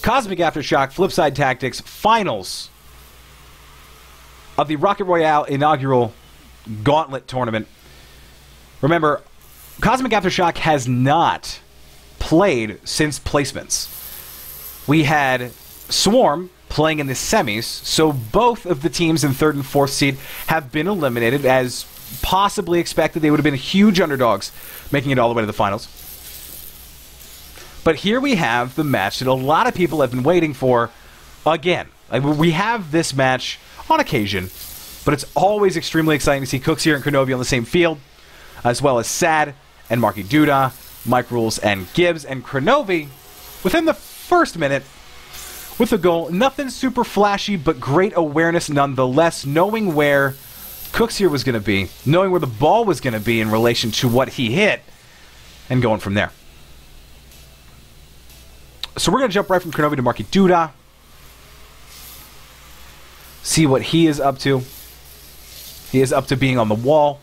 Cosmic Aftershock, FlipSid Tactics, finals of the Rocket Royale inaugural Gauntlet tournament. Remember, Cosmic Aftershock has not played since placements. We had Swarm playing in the semis, so both of the teams in 3rd and 4th seed have been eliminated. As possibly expected, they would have been huge underdogs making it all the way to the finals. But here we have the match that a lot of people have been waiting for again. We have this match on occasion, but it's always extremely exciting to see Cooksier and Kronovi on the same field, as well as Sad and Marky Duda, Mike Rules and Gibbs. And Kronovi, within the first minute, with a goal. Nothing super flashy, but great awareness nonetheless, knowing where Cooksier was going to be, knowing where the ball was going to be in relation to what he hit, and going from there. So we're going to jump right from Kronovi to Marky Duda. See what he is up to. He is up to being on the wall.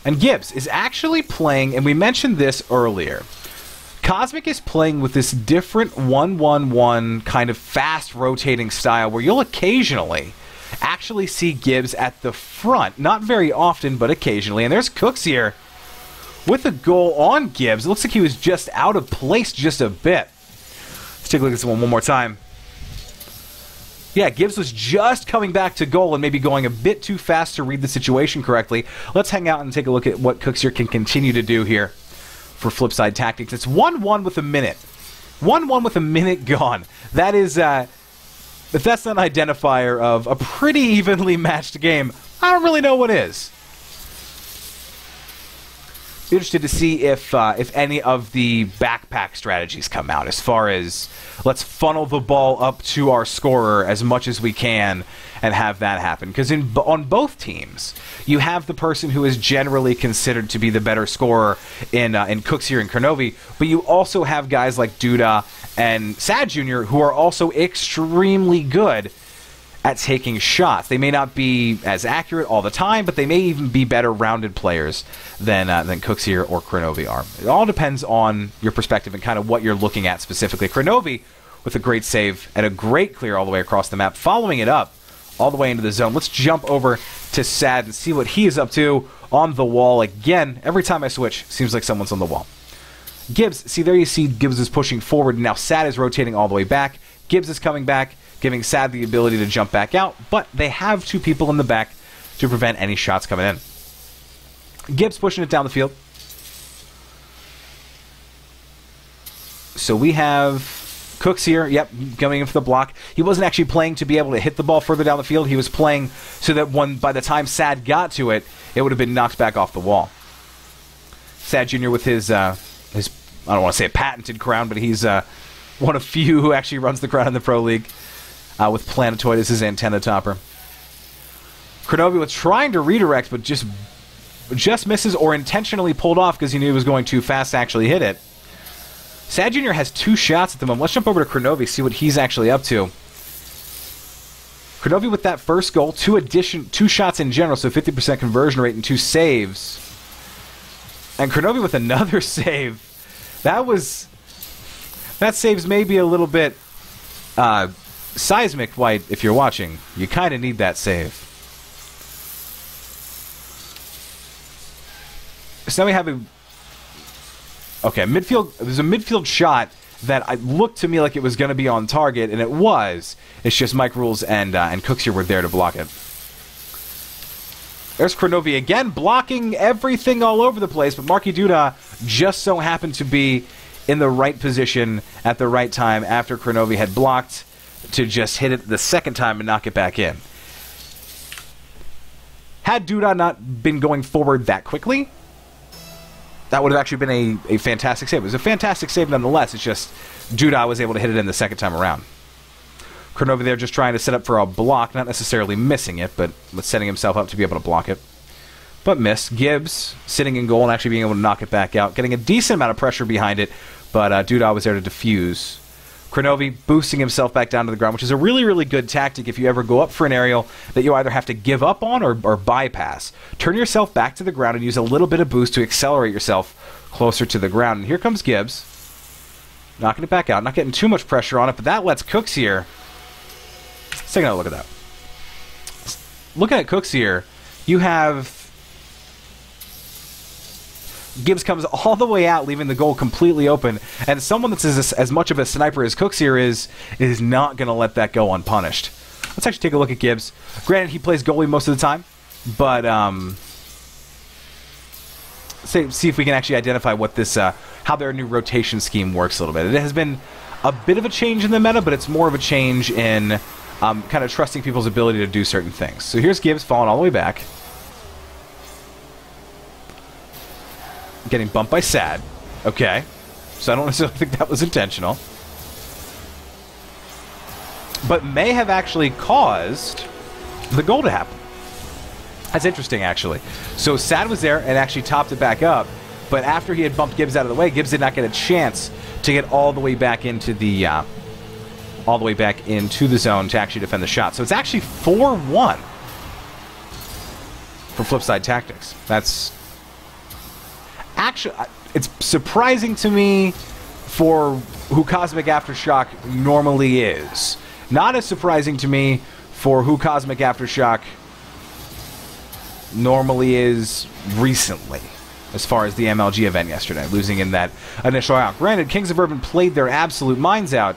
And Gibbs is actually playing, and we mentioned this earlier, Cosmic is playing with this different 1-1-1 kind of fast rotating style where you'll occasionally actually see Gibbs at the front. Not very often, but occasionally. And there's Cooksier with a goal on Gibbs. It looks like he was just out of place just a bit. Let's take a look at this one more time. Yeah, Gibbs was just coming back to goal and maybe going a bit too fast to read the situation correctly. Let's hang out and take a look at what Cooksier can continue to do here for FlipSid Tactics. It's 1-1 with a minute. 1-1 with a minute gone. That is, if that's not an identifier of a pretty evenly matched game, I don't really know what is. Be interested to see if any of the backpack strategies come out, as far as let's funnel the ball up to our scorer as much as we can and have that happen. Because on both teams, you have the person who is generally considered to be the better scorer in Cooksier and Kronovi, but you also have guys like Duda and Sad Jr. who are also extremely good at taking shots. They may not be as accurate all the time, but they may even be better rounded players than Cooksier or Kronovi are. It all depends on your perspective and kind of what you're looking at specifically. Kronovi with a great save and a great clear all the way across the map, following it up all the way into the zone. Let's jump over to Sad and see what he is up to on the wall. Again, every time I switch, seems like someone's on the wall. Gibbs, see there you see Gibbs is pushing forward, and now Sad is rotating all the way back. Gibbs is coming back, giving Sad the ability to jump back out, but they have two people in the back to prevent any shots coming in. Gibbs pushing it down the field. So we have Cooksier, yep, coming in for the block. He wasn't actually playing to be able to hit the ball further down the field. He was playing so that by the time Sad got to it, it would have been knocked back off the wall. Sad Jr. with his I don't want to say a patented crown, but he's one of few who actually runs the crown in the Pro League, with Planetoid as his antenna topper. Kronovi was trying to redirect, but just misses, or intentionally pulled off because he knew he was going too fast to actually hit it. Sad Jr. has 2 shots at the moment. Let's jump over to Kronovi, see what he's actually up to. Kronovi with that first goal, 2 shots in general, so 50% conversion rate and 2 saves. And Kronovi with another save. That save's maybe a little bit seismic, White, if you're watching. You kind of need that save. So now we have midfield. There's a midfield shot that looked to me like it was going to be on target, and it was. It's just Mike Rules and Cooksier were there to block it. There's Kronovi again, blocking everything all over the place, but Marky Duda just so happened to be in the right position at the right time after Kronovi had blocked to just hit it the second time and knock it back in. Had Duda not been going forward that quickly, that would have actually been a fantastic save. It was a fantastic save nonetheless. It's just Duda was able to hit it in the second time around. Kronovi there just trying to set up for a block, not necessarily missing it, but setting himself up to be able to block it. But missed. Gibbs sitting in goal and actually being able to knock it back out, getting a decent amount of pressure behind it, but Duda was there to defuse. Kronovi boosting himself back down to the ground, which is a really, really good tactic if you ever go up for an aerial that you either have to give up on or bypass. Turn yourself back to the ground and use a little bit of boost to accelerate yourself closer to the ground. And here comes Gibbs. Knocking it back out. Not getting too much pressure on it, but that lets Cooks here. Let's take another look at that. Looking at Cooks here, you have Gibbs comes all the way out, leaving the goal completely open, and someone that's as much of a sniper as Cooks here is not going to let that go unpunished. Let's actually take a look at Gibbs. Granted, he plays goalie most of the time, but see if we can actually identify what this how their new rotation scheme works a little bit. It has been a bit of a change in the meta, but it's more of a change in kind of trusting people's ability to do certain things. So here's Gibbs falling all the way back. Getting bumped by Sad. Okay. So I don't necessarily think that was intentional. But may have actually caused the goal to happen. That's interesting, actually. So Sad was there and actually topped it back up, but after he had bumped Gibbs out of the way, Gibbs did not get a chance to get all the way back into the zone to actually defend the shot. So it's actually 4-1 for FlipSid Tactics. That's actually, it's surprising to me for who Cosmic Aftershock normally is. Not as surprising to me for who Cosmic Aftershock normally is recently, as far as the MLG event yesterday, losing in that initial round. Granted, Kings of Urban played their absolute minds out,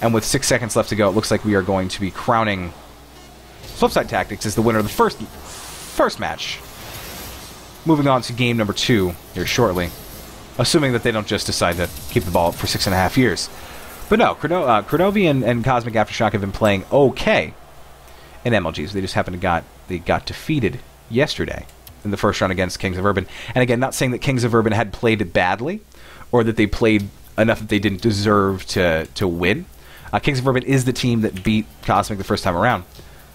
and with 6 seconds left to go, it looks like we are going to be crowning FlipSid Tactics as the winner of the first match. Moving on to game number 2 here shortly, assuming that they don't just decide to keep the ball up for 6.5 years. But no, Kronovi and Cosmic Aftershock have been playing okay in MLGs. They just happened to got defeated yesterday in the first round against Kings of Urban. And again, not saying that Kings of Urban had played badly or that they played enough that they didn't deserve to win. Kings of Urban is the team that beat Cosmic the first time around,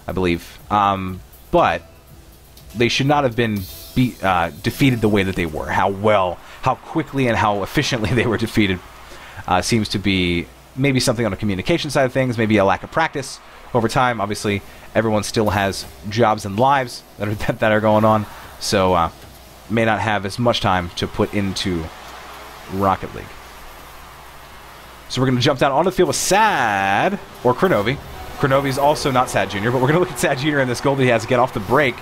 I believe. But they should not have been defeated the way that they were. How quickly and how efficiently they were defeated seems to be maybe something on the communication side of things, maybe a lack of practice over time. Obviously, everyone still has jobs and lives that are going on, so may not have as much time to put into Rocket League. So we're going to jump down onto the field with Sad, or Kronovi. Kronovi's also not Sad Jr., but we're going to look at Sad Jr. and this goal that he has to get off the break.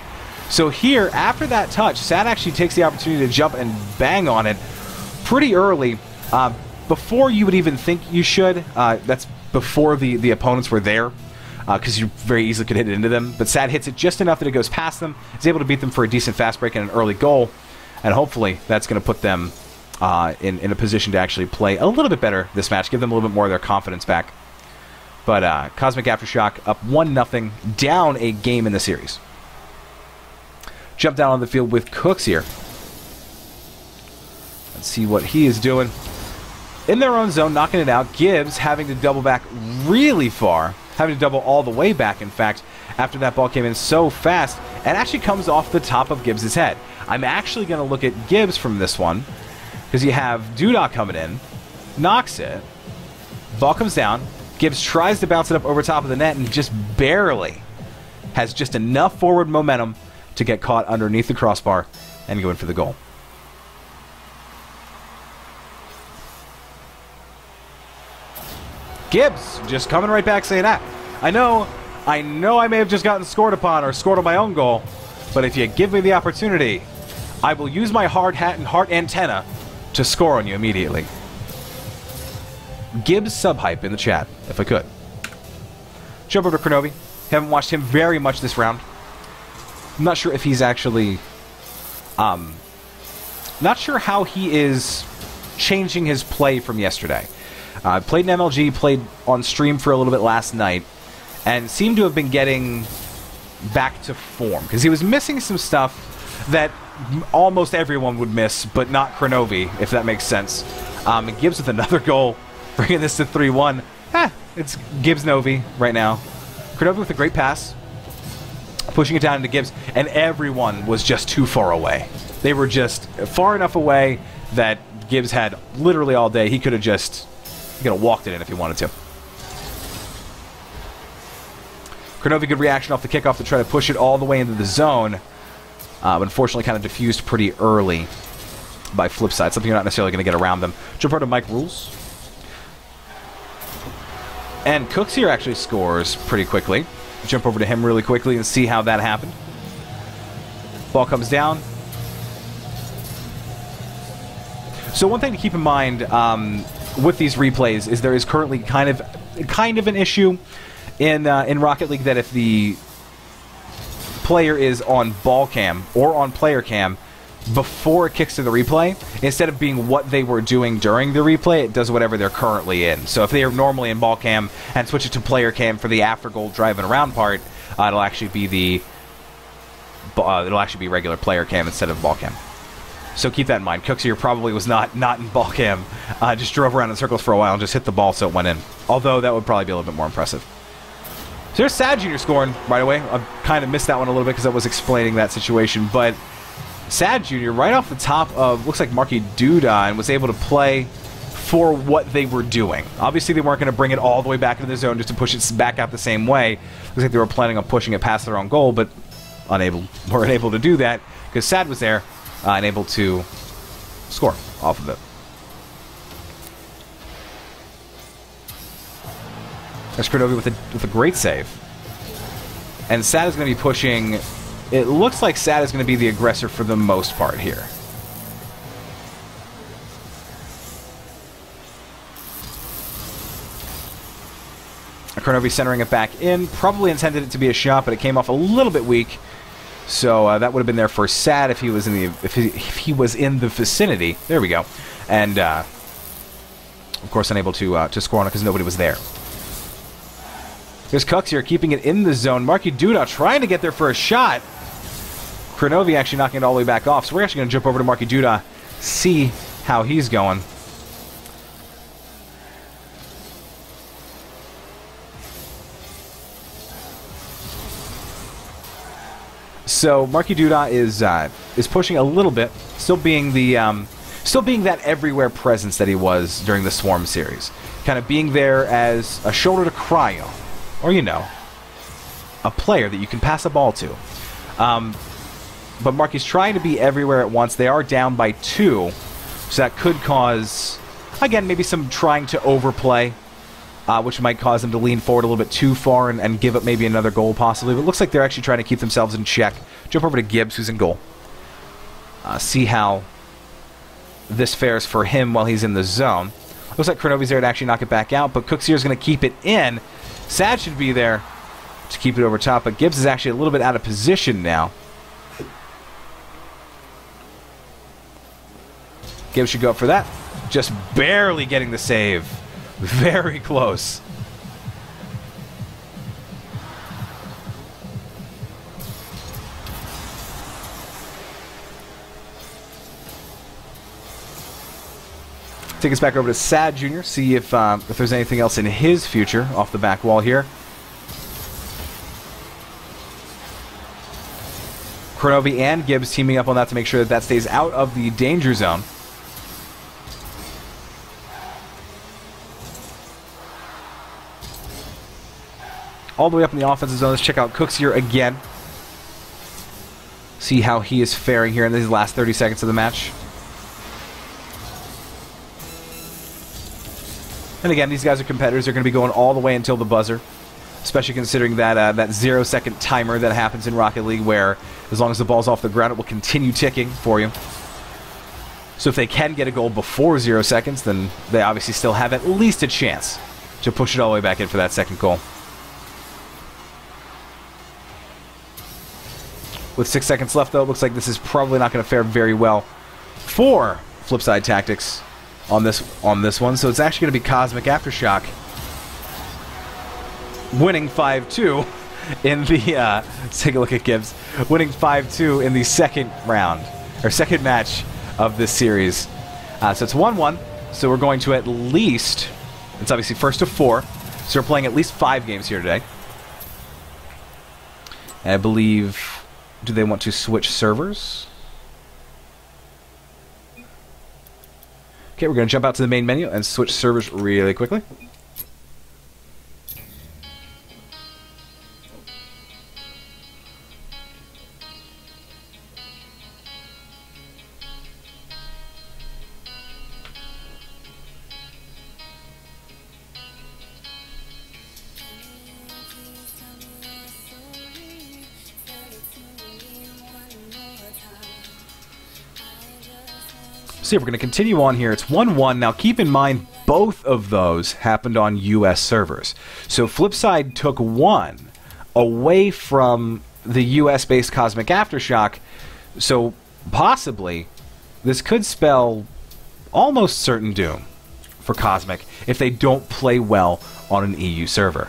So here, after that touch, Sad actually takes the opportunity to jump and bang on it pretty early, before you would even think you should. That's before the opponents were there, because you very easily could hit it into them. But Sad hits it just enough that it goes past them. He's able to beat them for a decent fast break and an early goal, and hopefully that's going to put them in a position to actually play a little bit better this match, give them a little bit more of their confidence back. But Cosmic Aftershock up 1-0, down a game in the series. Jump down on the field with Cooks here. Let's see what he is doing. In their own zone, knocking it out. Gibbs having to double back really far. Having to double all the way back, in fact, after that ball came in so fast. And actually comes off the top of Gibbs' head. I'm actually going to look at Gibbs from this one, because you have Doodah coming in. Knocks it. Ball comes down. Gibbs tries to bounce it up over top of the net and just barely has just enough forward momentum to get caught underneath the crossbar and go in for the goal. Gibbs just coming right back saying that. I know I may have just gotten scored upon or scored on my own goal, but if you give me the opportunity, I will use my hard hat and heart antenna to score on you immediately. Gibbs sub-hype in the chat, if I could. Jump over to Kronovi. Haven't watched him very much this round. I'm not sure if he's actually... not sure how he is changing his play from yesterday. Played in MLG, played on stream for a little bit last night, and seemed to have been getting back to form. Because he was missing some stuff that almost everyone would miss, but not Kronovi, if that makes sense. Gibbs with another goal, bringing this to 3-1. It's Gibbs-Novi right now. Kronovi with a great pass, pushing it down into Gibbs, and everyone was just too far away. They were just far enough away that Gibbs had literally all day. He could have walked it in if he wanted to. Kronovi, good reaction off the kickoff to try to push it all the way into the zone. But unfortunately kind of diffused pretty early by FlipSid. Something you're not necessarily going to get around them. Jump over to Mike Rules. And Cooks here actually scores pretty quickly. Jump over to him really quickly and see how that happened. Ball comes down. So one thing to keep in mind with these replays is there is currently kind of an issue in Rocket League that if the player is on ball cam or on player cam before it kicks to the replay, instead of being what they were doing during the replay, it does whatever they're currently in. So if they are normally in ball cam and switch it to player cam for the after goal driving around part, it'll actually be regular player cam instead of ball cam. So keep that in mind. Cooks here probably was not in ball cam, just drove around in circles for a while and just hit the ball so it went in. Although that would probably be a little bit more impressive. So there's Sad Jr. scoring right away. I kind of missed that one a little bit because I was explaining that situation, but Sad Jr. right off the top of, looks like Marky Duda, and was able to play for what they were doing. Obviously, they weren't going to bring it all the way back into the zone just to push it back out the same way. Looks like they were planning on pushing it past their own goal, but weren't able to do that because Sad was there and able to score off of it. There's Kronovi with a great save. And Sad is going to be pushing. It looks like Sad is going to be the aggressor for the most part here. Kronovi centering it back in. Probably intended it to be a shot, but it came off a little bit weak. So that would have been there for Sad if he was in the vicinity. There we go. And of course unable to score on it because nobody was there. Here's Cooks here keeping it in the zone. Marky Duda trying to get there for a shot. Kronovi actually knocking it all the way back off. So we're actually going to jump over to Marky Duda, see how he's going. So Marky Duda is pushing a little bit, still being that everywhere presence that he was during the Swarm series, kind of being there as a shoulder to cry on, or a player that you can pass a ball to. But Marky's trying to be everywhere at once. They are down by 2, so that could cause, again, maybe some trying to overplay, which might cause them to lean forward a little bit too far and give up maybe another goal possibly. But it looks like they're actually trying to keep themselves in check. Jump over to Gibbs, who's in goal. See how this fares for him while he's in the zone. Looks like Kronovi's there to actually knock it back out, but Cooks here is going to keep it in. Sad should be there to keep it over top, but Gibbs is actually a little bit out of position now. Gibbs should go up for that. Just barely getting the save. Very close. Take us back over to Sad Jr., see if there's anything else in his future off the back wall here. Kronovi and Gibbs teaming up on that to make sure that that stays out of the danger zone. All the way up in the offensive zone. Let's check out Cooks here again. See how he is faring here in these last 30 seconds of the match. And again, these guys are competitors. They're going to be going all the way until the buzzer. Especially considering that that 0-second timer that happens in Rocket League where as long as the ball's off the ground, it will continue ticking for you. So if they can get a goal before 0 seconds, then they obviously still have at least a chance to push it all the way back in for that second goal. With 6 seconds left, though, it looks like this is probably not going to fare very well for FlipSid Tactics on this one. So it's actually going to be Cosmic Aftershock winning 5-2 in the... let's take a look at Gibbs. Winning 5-2 in the second round, or second match of this series. So it's 1-1. So we're going to at least... It's obviously first of 4. So we're playing at least 5 games here today. And I believe... Do they want to switch servers? Okay, we're going to jump out to the main menu and switch servers really quickly. So yeah, we're going to continue on here. It's 1-1. Now keep in mind, both of those happened on US servers. So FlipSid took one away from the US-based Cosmic Aftershock. So possibly this could spell almost certain doom for Cosmic if they don't play well on an EU server.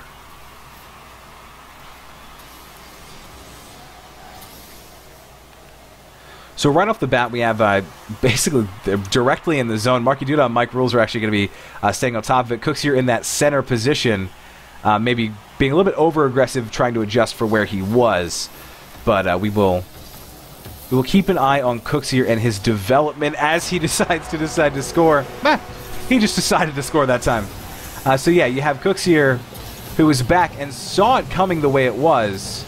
So right off the bat, we have basically directly in the zone. Marky Duda and Mike Rules are actually going to be staying on top of it. Cooks here in that center position, maybe being a little bit over-aggressive, trying to adjust for where he was. But we will keep an eye on Cooks here and his development as he decides to score. He just decided to score that time. So yeah, you have Cooks here, who was back and saw it coming the way it was,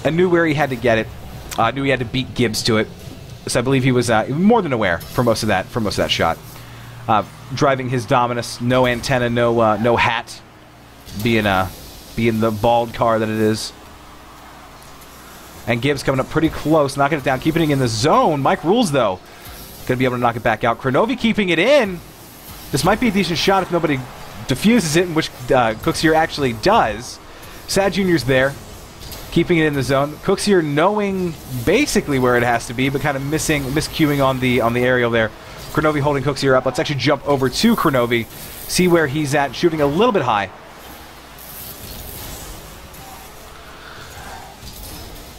and knew where he had to get it. Knew he had to beat Gibbs to it. So I believe he was more than aware for most of that shot. Driving his Dominus, no antenna, no hat, being the bald car that it is. And Gibbs coming up pretty close, knocking it down, keeping it in the zone. Mike Rules, though, going to be able to knock it back out. Kronovi keeping it in. This might be a decent shot if nobody defuses it, which Cooks here actually does. Sad Jr.'s there, keeping it in the zone. Cooks here knowing basically where it has to be, but kind of miscuing on the aerial there. Kronovi holding Cooks here up. Let's actually jump over to Kronovi, see where he's at, shooting a little bit high.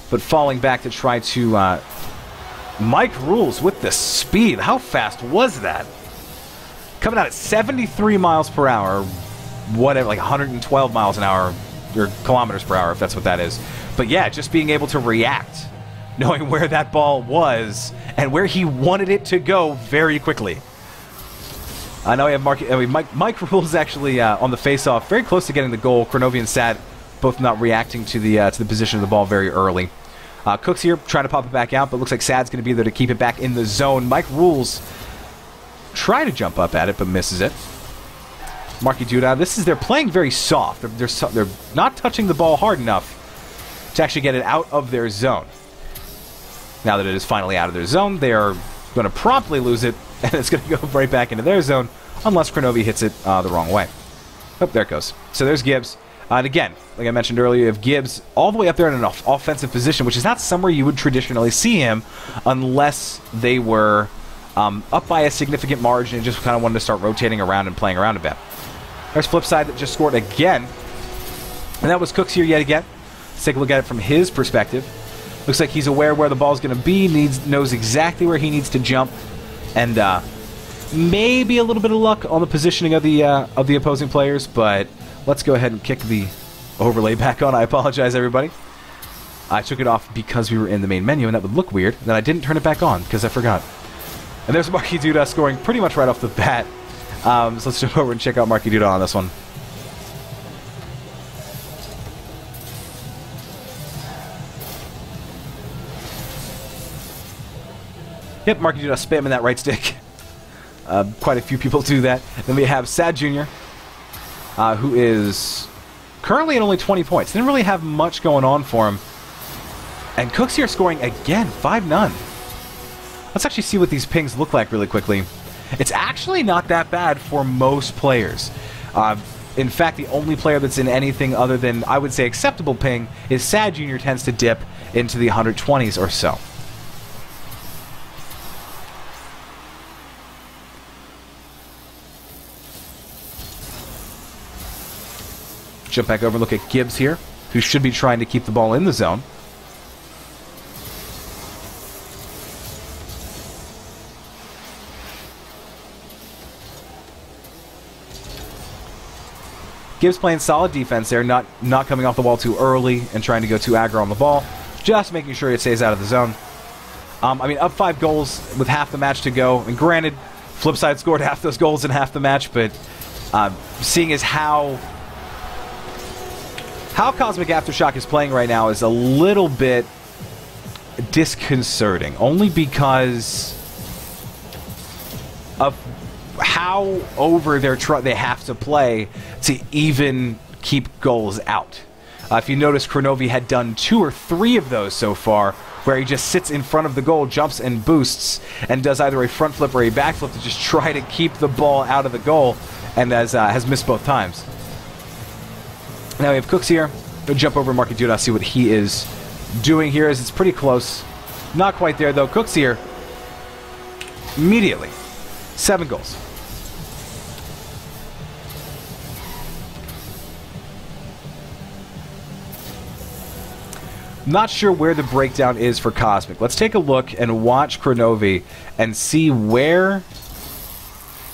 But falling back to try to... Mike Rules with the speed. How fast was that? Coming out at 73 miles per hour, whatever, like 112 miles an hour, or kilometers per hour, if that's what that is. But yeah, just being able to react, knowing where that ball was and where he wanted it to go very quickly. I know we have Mike Rules actually on the face-off, very close to getting the goal. Kronovi and Sad both not reacting to the position of the ball very early. Cooks here trying to pop it back out, but looks like Sad's going to be there to keep it back in the zone. Mike Rules try to jump up at it, but misses it. Marky Duda, they're playing very soft. They're not touching the ball hard enough to actually get it out of their zone. Now that it is finally out of their zone, they are going to promptly lose it, and it's going to go right back into their zone, unless Kronovi hits it the wrong way. Oh, there it goes. So there's Gibbs. And again, like I mentioned earlier, you have Gibbs all the way up there in an offensive position, which is not somewhere you would traditionally see him unless they were up by a significant margin and just kind of wanted to start rotating around and playing around a bit. There's FlipSid that just scored again. And that was Cooks here yet again. Let's take a look at it from his perspective. Looks like he's aware where the ball's going to be, knows exactly where he needs to jump, and maybe a little bit of luck on the positioning of the opposing players, but let's go ahead and kick the overlay back on. I apologize, everybody. I took it off because we were in the main menu, and that would look weird. Then I didn't turn it back on because I forgot. And there's Marky Duda scoring pretty much right off the bat. So let's jump over and check out Marky Duda on this one. Yep, Marky Duda spamming that right stick. Quite a few people do that. Then we have Sad Jr., who is currently at only 20 points. Didn't really have much going on for him. And Cooks here scoring again, 5-0. Let's actually see what these pings look like really quickly. It's actually not that bad for most players. In fact, the only player that's in anything other than, I would say, acceptable ping is Sad Jr. tends to dip into the 120s or so. Jump back over and look at Gibbs here, who should be trying to keep the ball in the zone. Gibbs playing solid defense there, not coming off the wall too early and trying to go too aggro on the ball, just making sure it stays out of the zone. I mean, up 5 goals with half the match to go, and granted, FlipSid scored half those goals in half the match, but seeing as how Cosmic Aftershock is playing right now is a little bit disconcerting, only because of how over they have to play to even keep goals out. If you notice, Kronovi had done 2 or 3 of those so far, where he just sits in front of the goal, jumps and boosts, and does either a front flip or a back flip to just try to keep the ball out of the goal, and has missed both times. Now we have Cooks here. We'll jump over Marky Duda, see what he is doing here, as it's pretty close. Not quite there, though. Cooks here. Immediately. 7 goals. Not sure where the breakdown is for Cosmic. Let's take a look and watch Kronovi and see where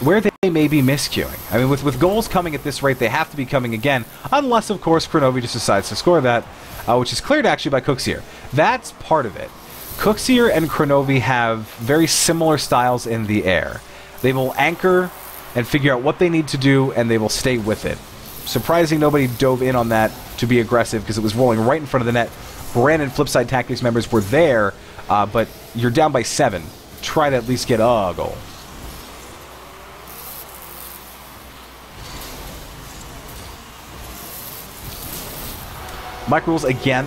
they may be miscuing. I mean, with goals coming at this rate, they have to be coming again, unless, of course, Kronovi just decides to score that, which is cleared actually by Cooksier. That's part of it. Cooksier and Kronovi have very similar styles in the air. They will anchor and figure out what they need to do, and they will stay with it. Surprising nobody dove in on that to be aggressive, because it was rolling right in front of the net. Brandon FlipSid Tactics members were there, but you're down by 7. Try to at least get a goal. Mike Rules again.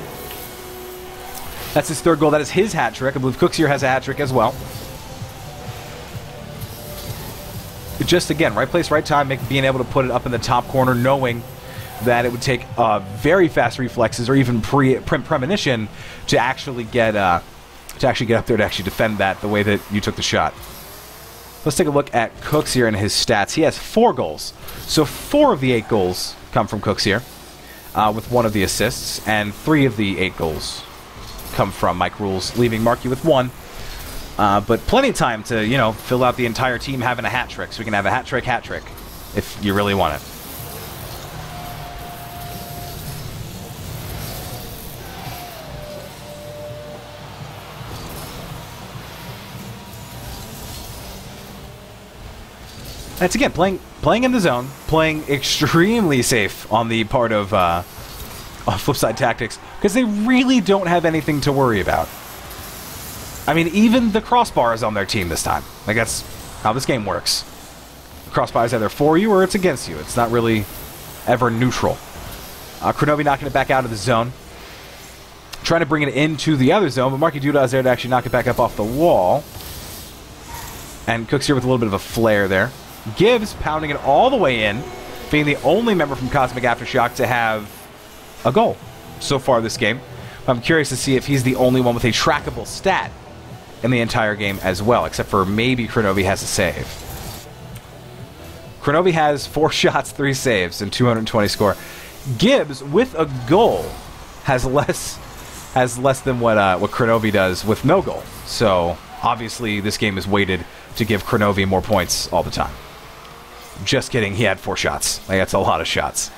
That's his 3rd goal. That is his hat trick. I believe Cooksier has a hat trick as well. Just again, right place, right time, being able to put it up in the top corner, knowing that it would take very fast reflexes or even premonition to actually get up there to actually defend that the way that you took the shot. Let's take a look at Cooksier and his stats. He has 4 goals. So 4 of the 8 goals come from Cooksier, with 1 of the assists, and 3 of the 8 goals come from Mike Rules, leaving Marky with 1. But plenty of time to, you know, fill out the entire team having a hat trick. So we can have a hat trick, if you really want it. That's again playing in the zone, playing extremely safe on the part of FlipSid Tactics, because they really don't have anything to worry about. I mean, even the crossbar is on their team this time. Like, that's how this game works. The crossbar is either for you or it's against you. It's not really ever neutral. Kronovi knocking it back out of the zone, trying to bring it into the other zone, but Marky Duda is there to actually knock it back up off the wall. And Cooks here with a little bit of a flare there. Gibbs pounding it all the way in, being the only member from Cosmic Aftershock to have a goal so far this game. I'm curious to see if he's the only one with a trackable stat in the entire game as well, except for maybe Kronovi has a save. Kronovi has 4 shots, 3 saves, and 220 score. Gibbs, with a goal, has less than what Kronovi does with no goal. So obviously this game is weighted to give Kronovi more points all the time. Just kidding, he had 4 shots. Like, that's a lot of shots.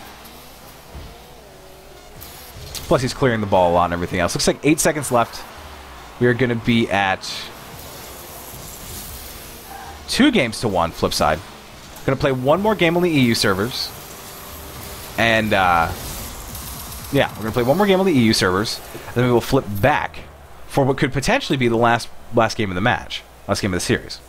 Plus he's clearing the ball a lot and everything else. Looks like 8 seconds left. We are going to be at 2-1 FlipSid. Going to play 1 more game on the EU servers. And, yeah, we're going to play 1 more game on the EU servers. And then we will flip back for what could potentially be the last game of the match. Last game of the series.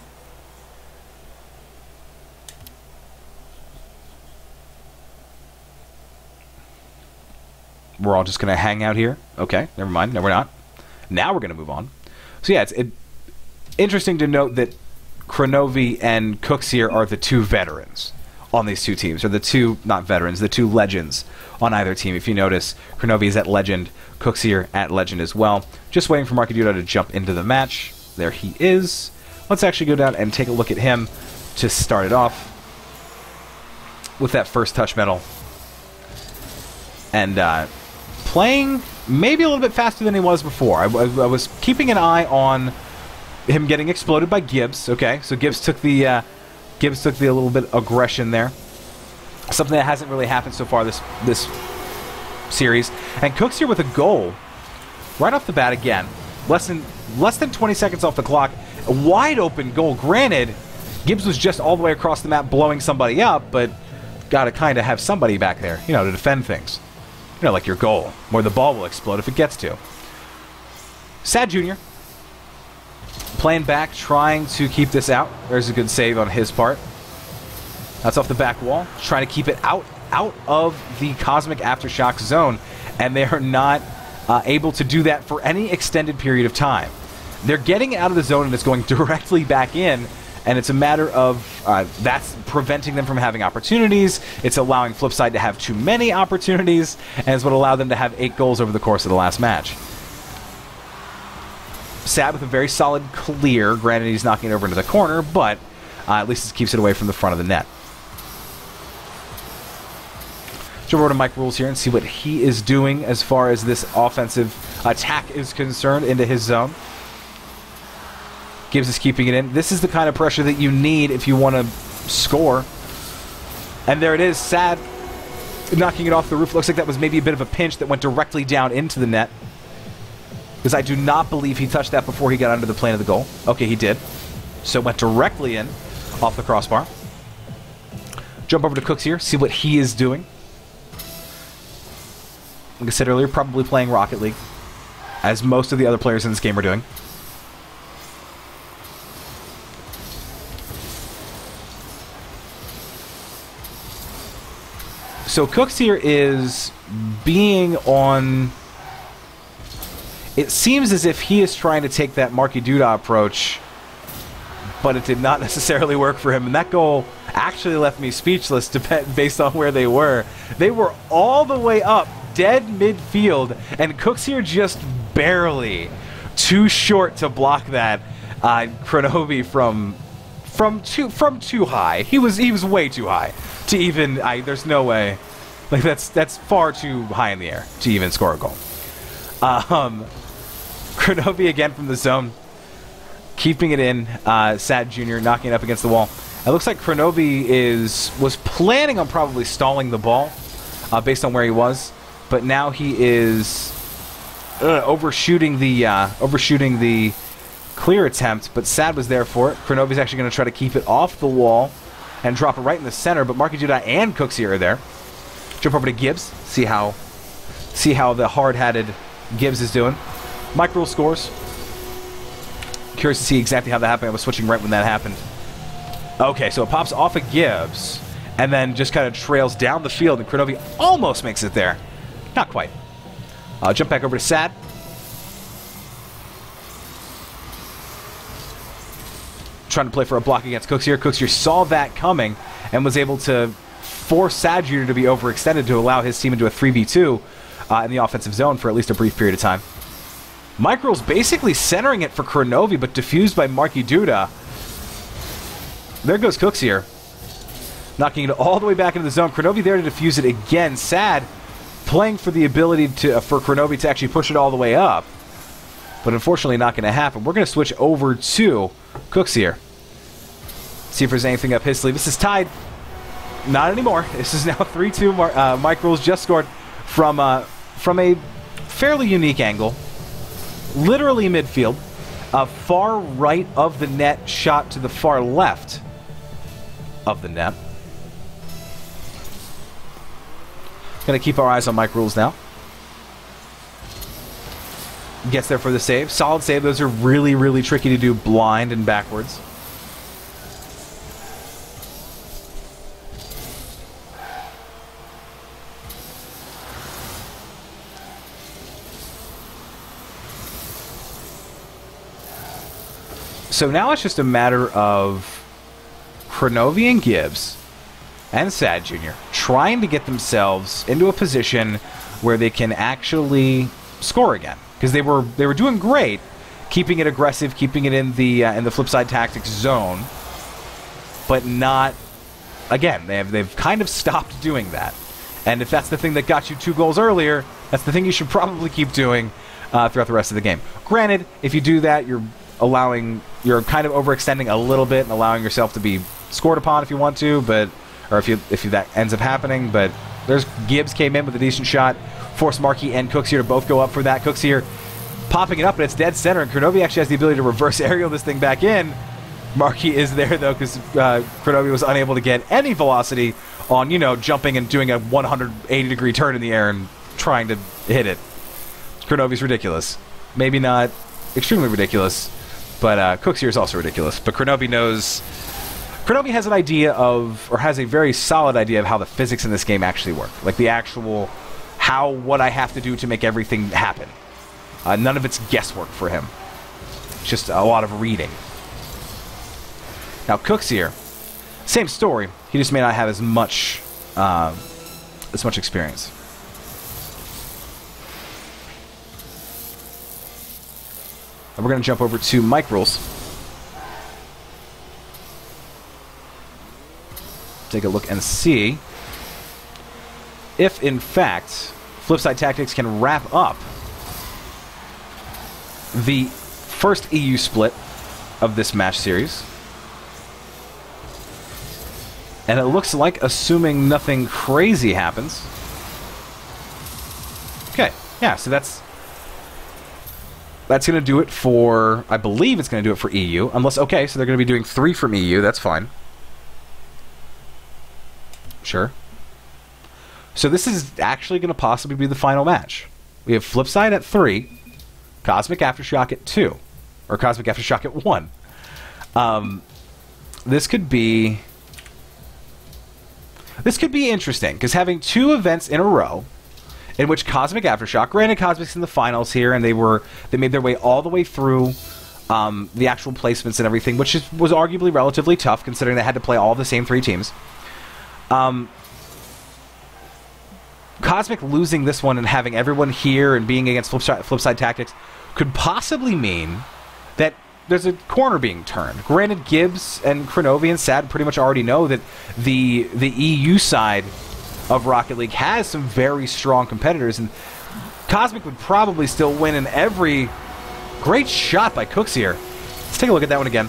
We're all just going to hang out here. Okay, never mind. No, we're not. Now we're going to move on. So yeah, it's interesting to note that Kronovi and Cooks here are the 2 veterans on these 2 teams. Or the 2, not veterans, the 2 legends on either team. If you notice, Kronovi is at legend, Cooks here at legend as well. Just waiting for Marky Duda to jump into the match. There he is. Let's actually go down and take a look at him to start it off with that first touch medal. And playing maybe a little bit faster than he was before. I was keeping an eye on him getting exploded by Gibbs. Okay, so Gibbs took the little bit of aggression there. Something that hasn't really happened so far this series. And Cooks here with a goal right off the bat again. Less than 20 seconds off the clock. A wide open goal. Granted, Gibbs was just all the way across the map blowing somebody up, but got to kind of have somebody back there, you know, to defend things. You know, like your goal, where the ball will explode if it gets to. Sad Jr. playing back, trying to keep this out. There's a good save on his part. That's off the back wall. Trying to keep it out of the Cosmic Aftershock zone. And they are not able to do that for any extended period of time. They're getting out of the zone and it's going directly back in, and it's a matter of that's preventing them from having opportunities. It's allowing FlipSid to have too many opportunities, and it's what allowed them to have 8 goals over the course of the last match. Sad with a very solid clear. Granted, he's knocking it over into the corner, but at least it keeps it away from the front of the net. Jump over to Mike Rules here and see what he is doing as far as this offensive attack is concerned into his zone. Gibbs is keeping it in. This is the kind of pressure that you need if you want to score. And there it is, Sad knocking it off the roof. Looks like that was maybe a bit of a pinch that went directly down into the net, because I do not believe he touched that before he got under the plane of the goal. Okay, he did. So it went directly in off the crossbar. Jump over to Cooks here, see what he is doing. Like I said earlier, probably playing Rocket League, as most of the other players in this game are doing. So Cooks here is being on... It seems as if he is trying to take that Marky Duda approach, but it did not necessarily work for him. And that goal actually left me speechless based on where they were. They were all the way up, dead midfield, and Cooks here just barely too short to block that Kronovi from too high. He was way too high to even. There's no way. Like that's far too high in the air to even score a goal. Kronovi again from the zone, keeping it in. Sad Jr. knocking it up against the wall. It looks like Kronovi was planning on probably stalling the ball based on where he was, but now he is overshooting the clear attempt. But Sad was there for it. Kronovi's actually going to try to keep it off the wall and drop it right in the center. But Marky Duda and Cooksey are there. Jump over to Gibbs. See how the hard-hatted Gibbs is doing. Mike Rule scores. Curious to see exactly how that happened. I was switching right when that happened. Okay, so it pops off of Gibbs and then just kind of trails down the field, and Kronovi almost makes it there. Not quite. Jump back over to Sad. Trying to play for a block against Cooksier. Cooksier saw that coming and was able to force Sad Jr. to be overextended to allow his team into a 3v2 in the offensive zone for at least a brief period of time. Mike Rule's basically centering it for Kronovi, but diffused by Marky Duda. There goes Cooksier, knocking it all the way back into the zone. Kronovi there to defuse it again. Sad playing for the ability for Kronovi to actually push it all the way up, but unfortunately not going to happen. We're going to switch over to Cooksier. See if there's anything up his sleeve. This is tied. Not anymore. This is now 3-2. Mike Rules just scored from a fairly unique angle. Literally midfield. Far right of the net, shot to the far left of the net. Going to keep our eyes on Mike Rules now. Gets there for the save. Solid save. Those are really, really tricky to do blind and backwards. So now it's just a matter of Kronovi and Gibbs and Sad Jr. trying to get themselves into a position where they can actually score again, because they were doing great, keeping it aggressive, keeping it in the FlipSid tactics zone, but not again. They've kind of stopped doing that, and if that's the thing that got you 2 goals earlier, that's the thing you should probably keep doing throughout the rest of the game. Granted, if you do that, you're kind of overextending a little bit and allowing yourself to be scored upon if you want to, or if that ends up happening. But there's Gibbs came in with a decent shot, forced Marky and Cooks here to both go up for that. Cooks here popping it up, and it's dead center, and Kronovi actually has the ability to reverse aerial this thing back in. Marky is there though, because Kronovi was unable to get any velocity on jumping and doing a 180-degree turn in the air and trying to hit it. Kronovi's ridiculous. Maybe not extremely ridiculous, but Cooks here is also ridiculous. But Kronovi has an idea of, or has a very solid idea of how the physics in this game actually work. Like the actual, what I have to do to make everything happen. None of it's guesswork for him. It's just a lot of reading. Now, Cook's here. Same story. He just may not have as much experience. And we're going to jump over to Mike Rules. Take a look and see if, in fact, FlipSid Tactics can wrap up the first EU split of this match series. And it looks like, assuming nothing crazy happens... Okay, yeah, so that's going to do it for... I believe it's going to do it for EU. Unless, okay, so they're going to be doing 3 from EU. That's fine. Sure. So this is actually going to possibly be the final match. We have FlipSid at 3, Cosmic Aftershock at 2, or Cosmic Aftershock at 1. This could be interesting, because having 2 events in a row in which Cosmic Aftershock, granted Cosmic's in the finals here, and they made their way all the way through the actual placements and everything, which was arguably relatively tough, considering they had to play all the same 3 teams. Cosmic losing this one and having everyone here and being against FlipSid Tactics could possibly mean that there's a corner being turned. Granted, Gibbs and Kronovi and Sad pretty much already know that the EU side of Rocket League has some very strong competitors, and Cosmic would probably still win in every... Great shot by Cooks here. Let's take a look at that one again.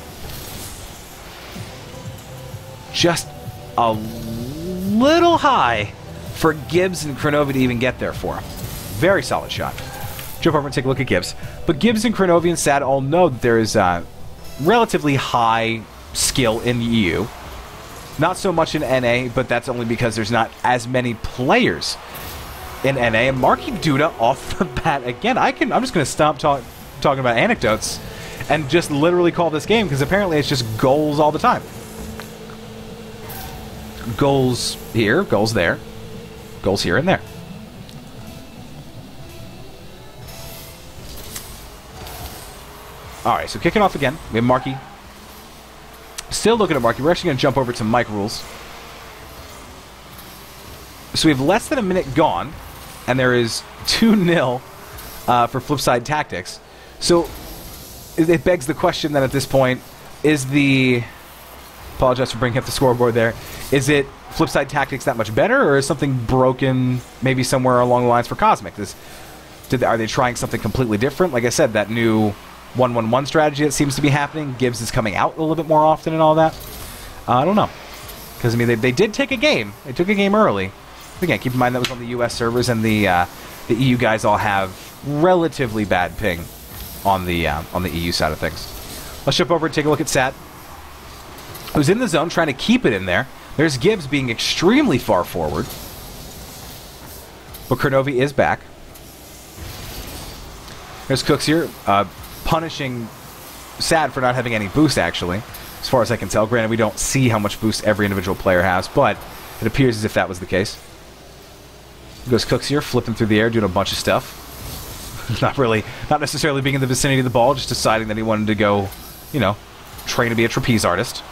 Just a little high for Gibbs and Kronovi to even get there for him. Very solid shot. Jump over and take a look at Gibbs. But Gibbs and Kronovi and Sad all know that there is relatively high skill in the EU. Not so much in NA, but that's only because there's not as many players in NA. And Marky Duda off the bat again. I'm just going to stop talking about anecdotes and just literally call this game, because apparently it's just goals all the time. Goals here, goals there, goals here and there. Alright, so kicking off again, we have Marky. Still looking at Marky. We're actually going to jump over to Mike Rules. So we have less than a minute gone, and there is 2-0 for FlipSid Tactics. So it begs the question then at this point, is the... Apologize for bringing up the scoreboard there. Is it FlipSid Tactics that much better, or is something broken maybe somewhere along the lines for Cosmic? Are they trying something completely different? Like I said, that new 1-1-1 strategy that seems to be happening. Gibbs is coming out a little bit more often and all that. I don't know. Because, I mean, they did take a game. They took a game early. Again, keep in mind that was on the US servers, and the EU guys all have relatively bad ping on the EU side of things. Let's jump over and take a look at Sat, who's in the zone trying to keep it in there. There's Gibbs being extremely far forward. But Kronovi is back. There's Cooks here, punishing Sad for not having any boost, actually, as far as I can tell. Granted, we don't see how much boost every individual player has, but it appears as if that was the case. Goes Cooks here, flipping through the air, doing a bunch of stuff. Not necessarily being in the vicinity of the ball, just deciding that he wanted to go, you know, train to be a trapeze artist.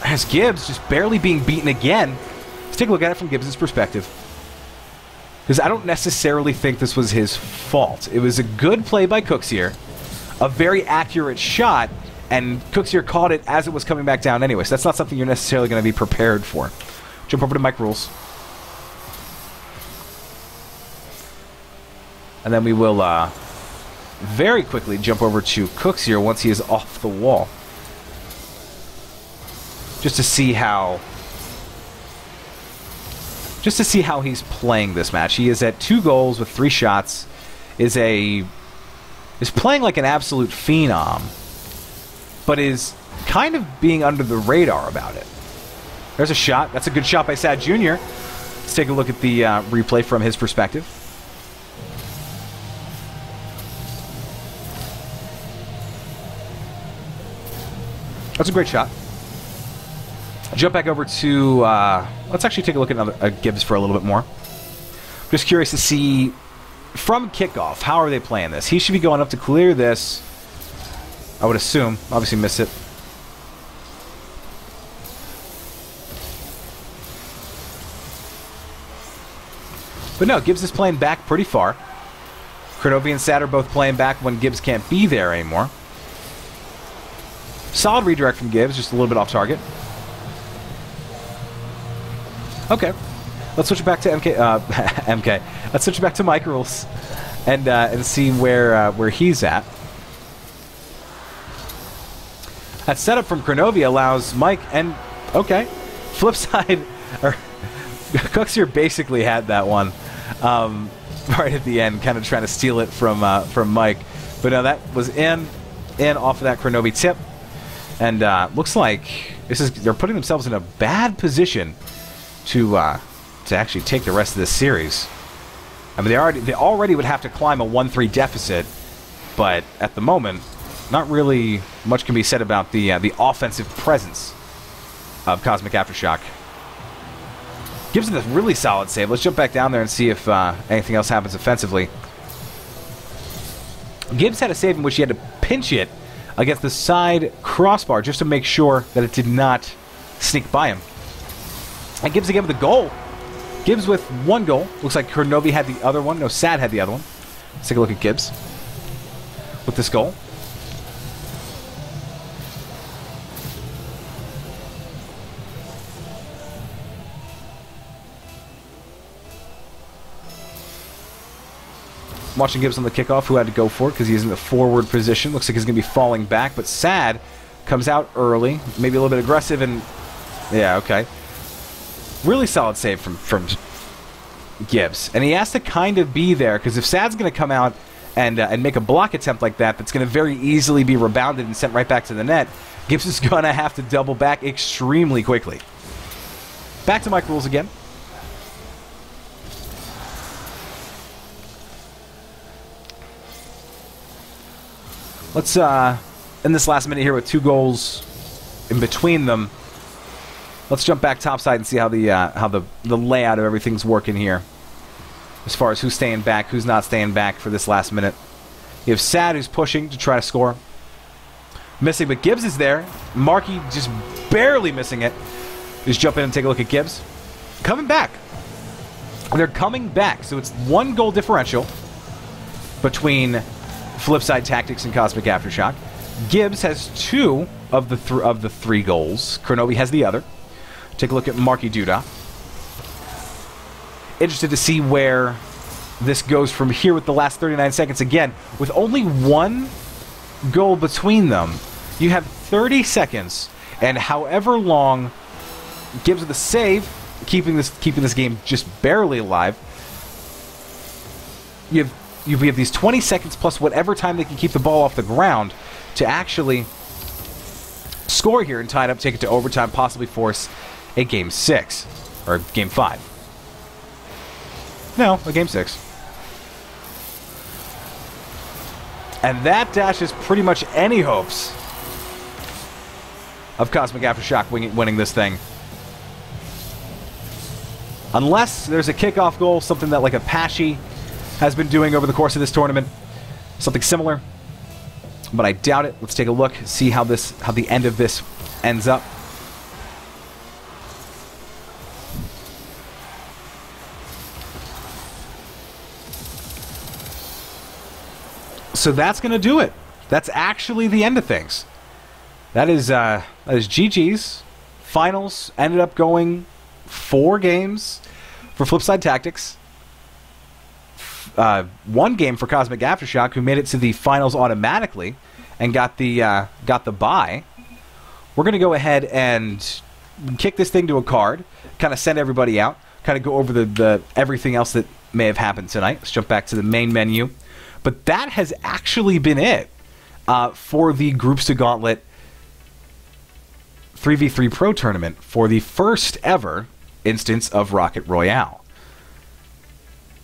As Gibbs just barely being beaten again. Let's take a look at it from Gibbs' perspective. Because I don't necessarily think this was his fault. It was a good play by Cooksier, a very accurate shot, and Cooksier caught it as it was coming back down anyway, so that's not something you're necessarily going to be prepared for. Jump over to Mike Rules. And then we will very quickly jump over to Cooksier once he is off the wall. Just to see how he's playing this match. He is at 2 goals with 3 shots. Is playing like an absolute phenom, but is kind of being under the radar about it. There's a shot. That's a good shot by Sad Jr. Let's take a look at the replay from his perspective. That's a great shot. Jump back over to, let's actually take a look at Gibbs for a little bit more. Just curious to see, from kickoff, how are they playing this? He should be going up to clear this, I would assume. Obviously miss it. But no, Gibbs is playing back pretty far. Kronovi and Sad are both playing back when Gibbs can't be there anymore. Solid redirect from Gibbs, just a little bit off target. Okay, let's switch it back to MK. Let's switch it back to Mike Rules, and see where he's at. That setup from Kronovi allows Mike and FlipSid or Cooks here basically had that one right at the end, kind of trying to steal it from Mike, but no, that was in off of that Kronovi tip, and looks like they're putting themselves in a bad position to actually take the rest of this series. I mean, they already would have to climb a 1-3 deficit, but at the moment, not really much can be said about the offensive presence of Cosmic Aftershock. Gives it a really solid save. Let's jump back down there and see if anything else happens offensively. Gibbs had a save in which he had to pinch it against the side crossbar just to make sure that it did not sneak by him. And Gibbs again with a goal. Gibbs with one goal. Looks like Kronovi had the other one. No, Sad had the other one. Let's take a look at Gibbs with this goal. Watching Gibbs on the kickoff, who had to go for it because he's in the forward position. Looks like he's going to be falling back, but Sad comes out early, maybe a little bit aggressive, and yeah, okay. Really solid save from Gibbs. And he has to kind of be there, because if Sad's going to come out and make a block attempt like that, that's going to very easily be rebounded and sent right back to the net, Gibbs is going to have to double back extremely quickly. Back to Mike Rules again. Let's, in this last minute here with 2 goals in between them, let's jump back topside and see how the layout of everything's working here. As far as who's staying back, who's not staying back for this last minute. You have Sad, who's pushing to try to score. Missing, but Gibbs is there. Markey just barely missing it. Just jump in and take a look at Gibbs. Coming back. They're coming back, so it's 1 goal differential between FlipSid Tactics and Cosmic Aftershock. Gibbs has 2 of the 3 goals. Kronovi has the other. Take a look at Marky Duda. Interested to see where this goes from here with the last 39 seconds. Again, with only 1 goal between them, you have 30 seconds, and however long Gibbs with a save, keeping this game just barely alive. You have these 20 seconds plus whatever time they can keep the ball off the ground to actually score here and tie it up, take it to overtime, possibly force a Game 6. Or Game 5. No, a Game 6. And that dashes pretty much any hopes of Cosmic Aftershock winning this thing. Unless there's a kickoff goal, something that like Apache has been doing over the course of this tournament. Something similar. But I doubt it. Let's take a look, see how the end of this ends up. So that's going to do it. That's actually the end of things. That is GG's. Finals ended up going 4 games for FlipSid Tactics. 1 game for Cosmic Aftershock, who made it to the finals automatically and got the bye. We're going to go ahead and kick this thing to a card, kind of send everybody out, kind of go over the everything else that may have happened tonight. Let's jump back to the main menu. But that has actually been it for the Groups to Gauntlet 3v3 Pro Tournament for the first ever instance of Rocket Royale.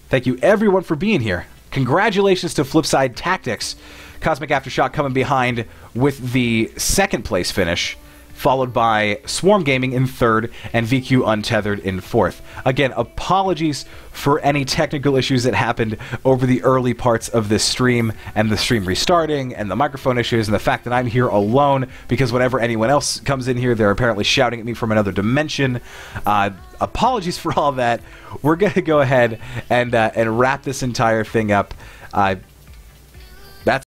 Thank you everyone for being here. Congratulations to FlipSid Tactics. Cosmic Aftershock coming behind with the 2nd place finish. followed by Swarm Gaming in third, and VQ Untethered in fourth. Again, apologies for any technical issues that happened over the early parts of this stream, and the stream restarting, and the microphone issues, and the fact that I'm here alone, because whenever anyone else comes in here, they're apparently shouting at me from another dimension. Apologies for all that. We're going to go ahead and wrap this entire thing up.